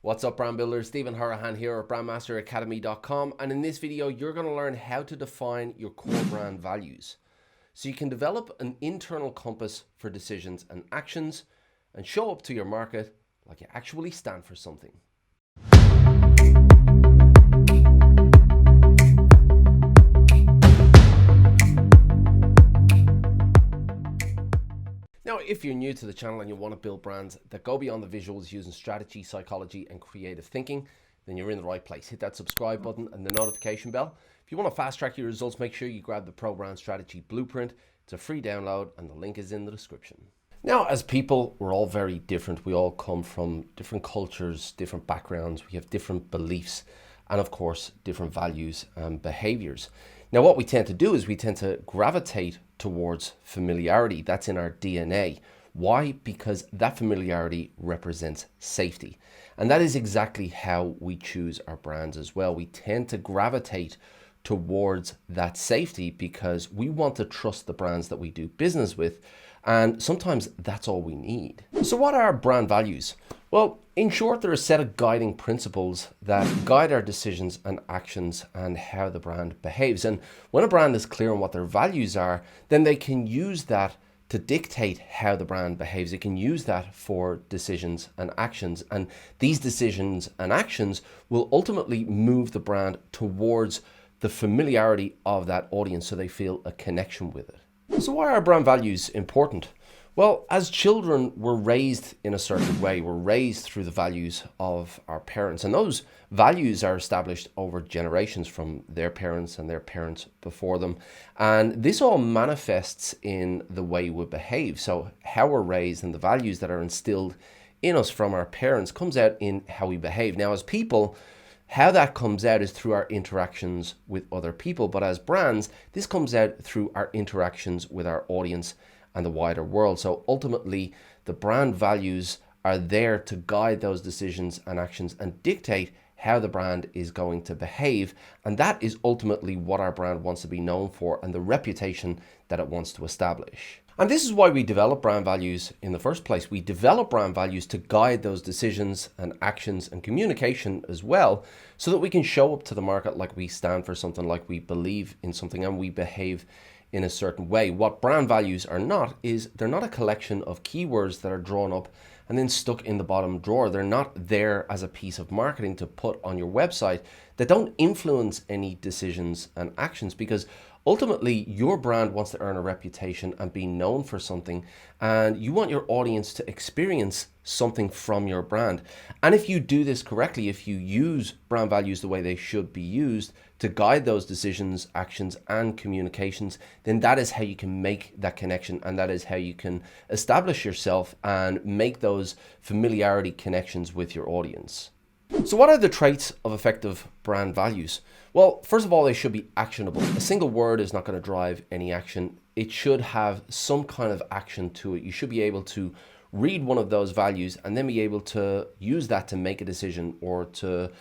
What's up, brand builders? Stephen Horahan here at brandmasteracademy.com, and in this video you're going to learn how to define your core brand values so you can develop an internal compass for decisions and actions and show up to your market like you actually stand for something. Now, if you're new to the channel and you want to build brands that go beyond the visuals using strategy, psychology, and creative thinking, then you're in the right place. Hit that subscribe button and the notification bell. If you want to fast track your results, make sure you grab the Pro Brand Strategy Blueprint. It's a free download and the link is in the description. Now, as people, we're all very different. We all come from different cultures, different backgrounds. We have different beliefs and, of course, different values and behaviors. Now, what we tend to do is we tend to gravitate towards familiarity. That's in our DNA. Why? Because that familiarity represents safety. And that is exactly how we choose our brands as well. We tend to gravitate towards that safety because we want to trust the brands that we do business with. And sometimes that's all we need. So what are brand values? Well, in short, they're a set of guiding principles that guide our decisions and actions and how the brand behaves. And when a brand is clear on what their values are, then they can use that to dictate how the brand behaves. It can use that for decisions and actions. And these decisions and actions will ultimately move the brand towards the familiarity of that audience so they feel a connection with it. So why are brand values important? Well, as children, we're raised in a certain way. We're raised through the values of our parents, and those values are established over generations from their parents and their parents before them. And this all manifests in the way we behave. So how we're raised and the values that are instilled in us from our parents comes out in how we behave. Now, as people, how that comes out is through our interactions with other people. But as brands, this comes out through our interactions with our audience and the wider world. So ultimately, the brand values are there to guide those decisions and actions and dictate how the brand is going to behave. And that is ultimately what our brand wants to be known for and the reputation that it wants to establish. And this is why we develop brand values in the first place. We develop brand values to guide those decisions and actions and communication as well, so that we can show up to the market like we stand for something, like we believe in something, and we behave in a certain way. What brand values are not is they're not a collection of keywords that are drawn up and then stuck in the bottom drawer. They're not there as a piece of marketing to put on your website that don't influence any decisions and actions, because ultimately your brand wants to earn a reputation and be known for something, and you want your audience to experience something from your brand. And if you do this correctly, if you use brand values the way they should be used to guide those decisions, actions, and communications, then that is how you can make that connection, and that is how you can establish yourself and make those familiarity connections with your audience. So what are the traits of effective brand values? Well, first of all, they should be actionable. A single word is not going to drive any action. It should have some kind of action to it. You should be able to read one of those values and then be able to use that to make a decision or to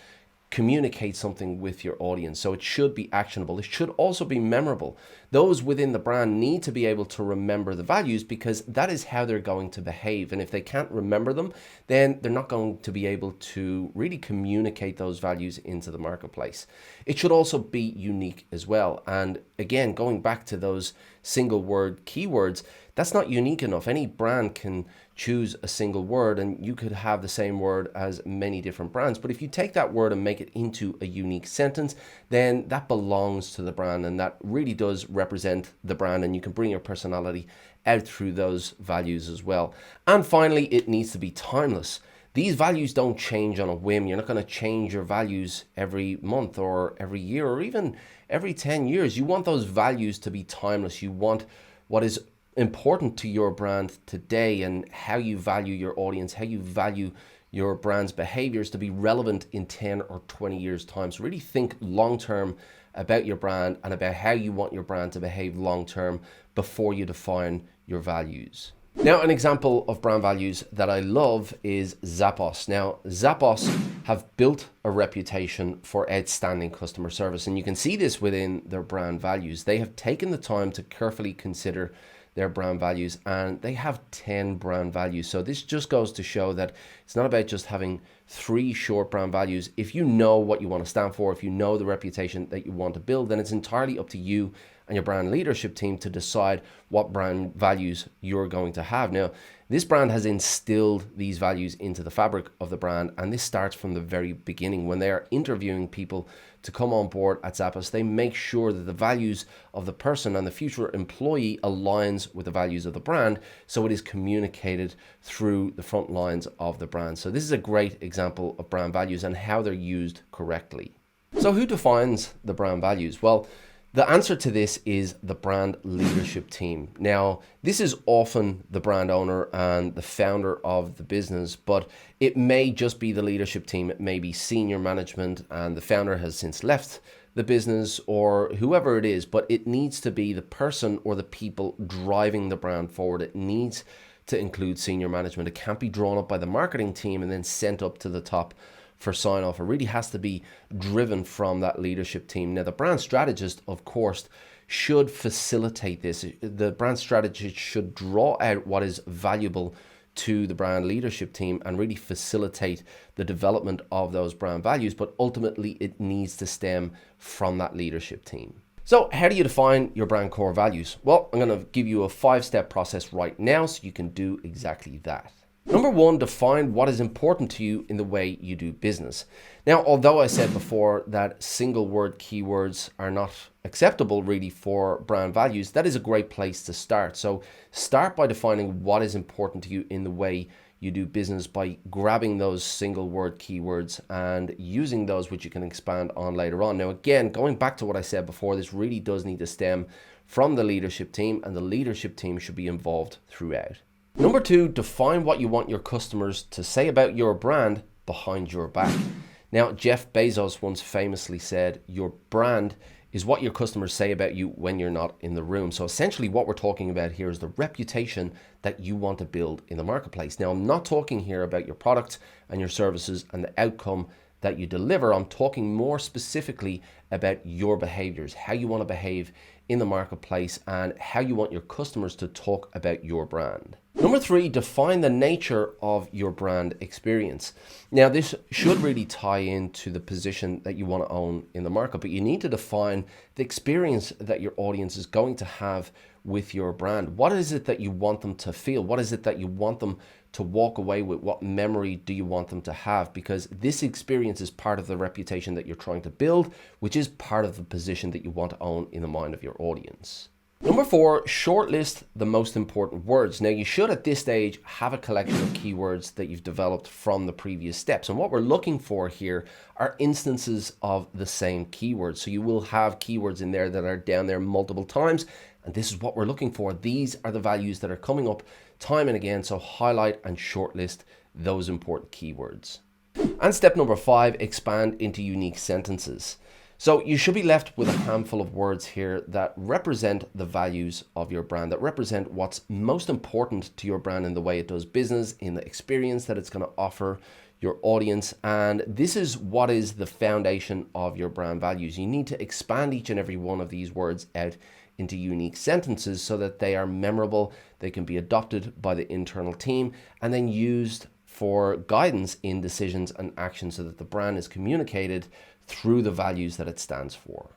communicate something with your audience. So it should be actionable. It should also be memorable. Those within the brand need to be able to remember the values, because that is how they're going to behave. And if they can't remember them, then they're not going to be able to really communicate those values into the marketplace. It should also be unique as well. And again, going back to those single word keywords, that's not unique enough. Any brand can choose a single word, and you could have the same word as many different brands. But if you take that word and make it into a unique sentence, then that belongs to the brand, and that really does represent the brand, and you can bring your personality out through those values as well. And finally, it needs to be timeless. These values don't change on a whim. You're not going to change your values every month or every year or even every 10 years. You want those values to be timeless. You want what is important to your brand today and how you value your audience, how you value your brand's behaviors to be relevant in 10 or 20 years time. So really think long term about your brand and about how you want your brand to behave long term before you define your values. Now, an example of brand values that I love is Zappos. Now, Zappos have built a reputation for outstanding customer service, and you can see this within their brand values. They have taken the time to carefully consider their brand values, and they have 10 brand values. So this just goes to show that it's not about just having 3 short brand values. If you know what you want to stand for, if you know the reputation that you want to build, then it's entirely up to you and your brand leadership team to decide what brand values you're going to have. Now, this brand has instilled these values into the fabric of the brand, and this starts from the very beginning. When they are interviewing people to come on board at Zappos, they make sure that the values of the person and the future employee aligns with the values of the brand, so it is communicated through the front lines of the brand. So this is a great example of brand values and how they're used correctly. So who defines the brand values? Well, the answer to this is the brand leadership team. Now, this is often the brand owner and the founder of the business, but it may just be the leadership team. It may be senior management and the founder has since left the business, or whoever it is, but it needs to be the person or the people driving the brand forward. It needs to include senior management. It can't be drawn up by the marketing team and then sent up to the top for sign off. It really has to be driven from that leadership team. Now, the brand strategist, of course, should facilitate this. The brand strategist should draw out what is valuable to the brand leadership team and really facilitate the development of those brand values, but ultimately it needs to stem from that leadership team. So how do you define your brand core values? Well, I'm going to give you a 5-step process right now so you can do exactly that. Number 1, define what is important to you in the way you do business. Now, although I said before that single word keywords are not acceptable really for brand values, that is a great place to start. So start by defining what is important to you in the way you do business by grabbing those single word keywords and using those, which you can expand on later on. Now, again, going back to what I said before, this really does need to stem from the leadership team, and the leadership team should be involved throughout. Number 2, define what you want your customers to say about your brand behind your back. Now, Jeff Bezos once famously said, your brand is what your customers say about you when you're not in the room. So essentially what we're talking about here is the reputation that you want to build in the marketplace. Now, I'm not talking here about your products and your services and the outcome that you deliver. I'm talking more specifically about your behaviors, how you want to behave in the marketplace and how you want your customers to talk about your brand. Number 3, define the nature of your brand experience. Now, this should really tie into the position that you want to own in the market, but you need to define the experience that your audience is going to have with your brand. What is it that you want them to feel? What is it that you want them to walk away with? What memory do you want them to have? Because this experience is part of the reputation that you're trying to build, which is part of the position that you want to own in the mind of your audience. Number 4, shortlist the most important words. Now, you should at this stage have a collection of keywords that you've developed from the previous steps. And what we're looking for here are instances of the same keywords. So you will have keywords in there that are down there multiple times. And this is what we're looking for. These are the values that are coming up time and again. So highlight and shortlist those important keywords. And step number 5, expand into unique sentences. So you should be left with a handful of words here that represent the values of your brand, that represent what's most important to your brand in the way it does business, in the experience that it's going to offer your audience. And this is what is the foundation of your brand values. You need to expand each and every one of these words out into unique sentences so that they are memorable, they can be adopted by the internal team, and then used for guidance in decisions and actions so that the brand is communicated through the values that it stands for.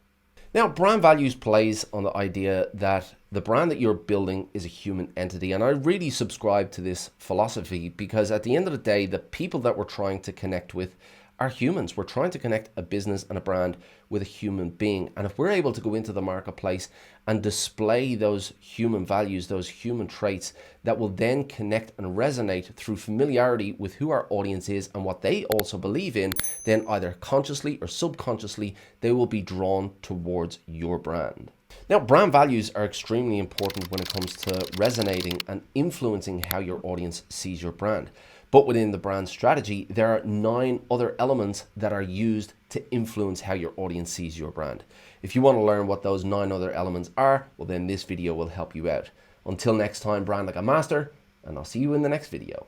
Now, brand values plays on the idea that the brand that you're building is a human entity. And I really subscribe to this philosophy because at the end of the day, the people that we're trying to connect with are humans. We're trying to connect a business and a brand with a human being. And if we're able to go into the marketplace and display those human values, those human traits that will then connect and resonate through familiarity with who our audience is and what they also believe in, then either consciously or subconsciously, they will be drawn towards your brand. Now, brand values are extremely important when it comes to resonating and influencing how your audience sees your brand. But within the brand strategy, there are 9 other elements that are used to influence how your audience sees your brand. If you want to learn what those 9 other elements are, well then this video will help you out. Until next time, brand like a master, and I'll see you in the next video.